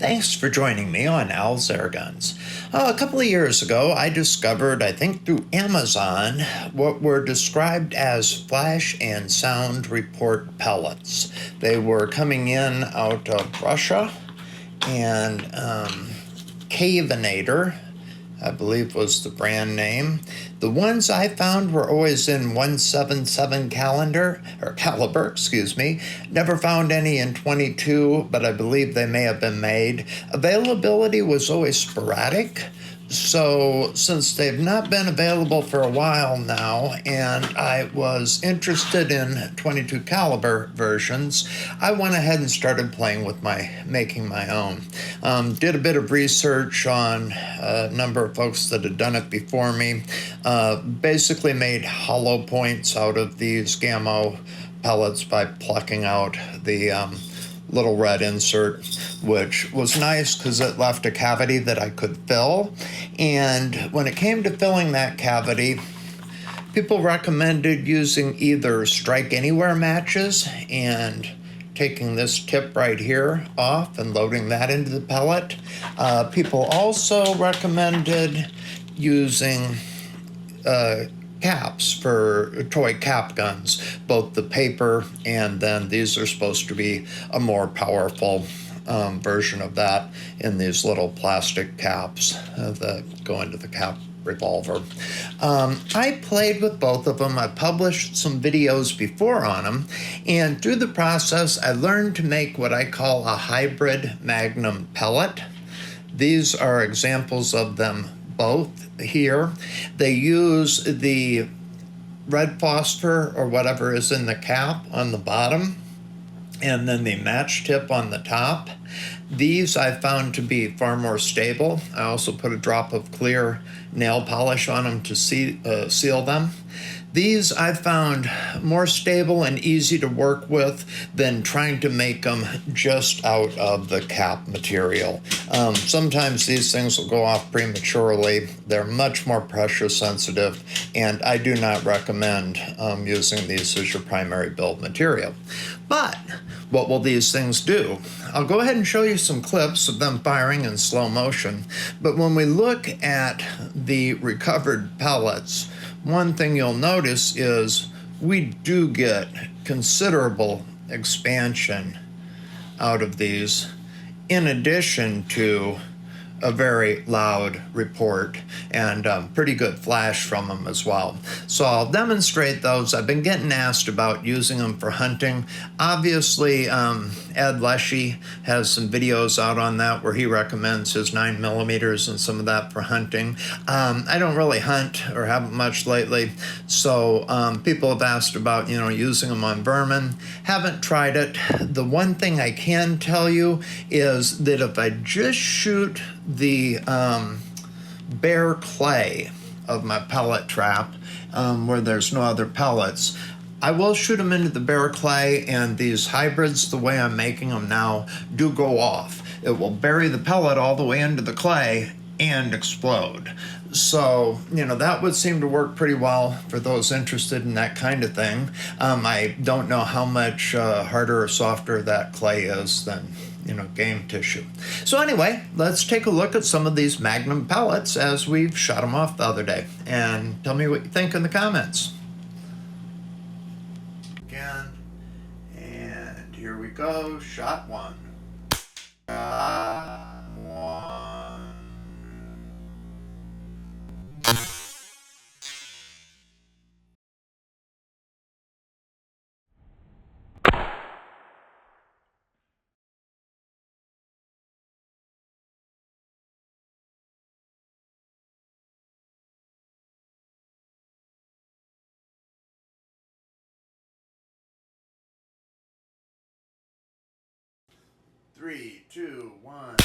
Thanks for joining me on Al's Airguns. A couple of years ago, I discovered, I think through Amazon, what were described as flash and sound report pellets. They were coming in out of Russia, and Caveinator, I believe was the brand name. The ones I found were always in 177 caliber. Never found any in 22, but I believe they may have been made. Availability was always sporadic. So since they've not been available for a while now, and I was interested in 22 caliber versions, I went ahead and started playing with making my own. Did a bit of research on a number of folks that had done it before me. Basically made hollow points out of these Gammo pellets by plucking out the little red insert, which was nice because it left a cavity that I could fill. And when it came to filling that cavity, people recommended using either strike anywhere matches and taking this tip right here off and loading that into the pellet. People also recommended using caps for toy cap guns, both the paper and then these are supposed to be a more powerful version of that in these little plastic caps that go into the cap revolver. I played with both of them. I published some videos before on them, and through the process I learned to make what I call a hybrid magnum pellet. These are examples of them both here. They use the red phosphor or whatever is in the cap on the bottom and then the match tip on the top. These I found to be far more stable. I also put a drop of clear nail polish on them to seal them. These I found more stable and easy to work with than trying to make them just out of the cap material. Sometimes these things will go off prematurely. They're much more pressure sensitive, and I do not recommend using these as your primary build material. But what will these things do? I'll go ahead and show you some clips of them firing in slow motion. But when we look at the recovered pellets, one thing you'll notice is we do get considerable expansion out of these, in addition to a very loud report and pretty good flash from them as well. So I'll demonstrate those. I've been getting asked about using them for hunting. Obviously, Ed Leshy has some videos out on that where he recommends his 9mm and some of that for hunting. I don't really hunt or haven't much lately, so people have asked about using them on vermin. Haven't tried it. The one thing I can tell you is that if I just shoot the bare clay of my pellet trap where there's no other pellets, I will shoot them into the bare clay, and these hybrids, the way I'm making them now, do go off. It will bury the pellet all the way into the clay and explode. So, that would seem to work pretty well for those interested in that kind of thing. I don't know how much harder or softer that clay is than game tissue. So anyway, let's take a look at some of these Magnum pellets as we've shot them off the other day, and tell me what you think in the comments. Again, and here we go, shot one. Shot one. 3, 2, 1.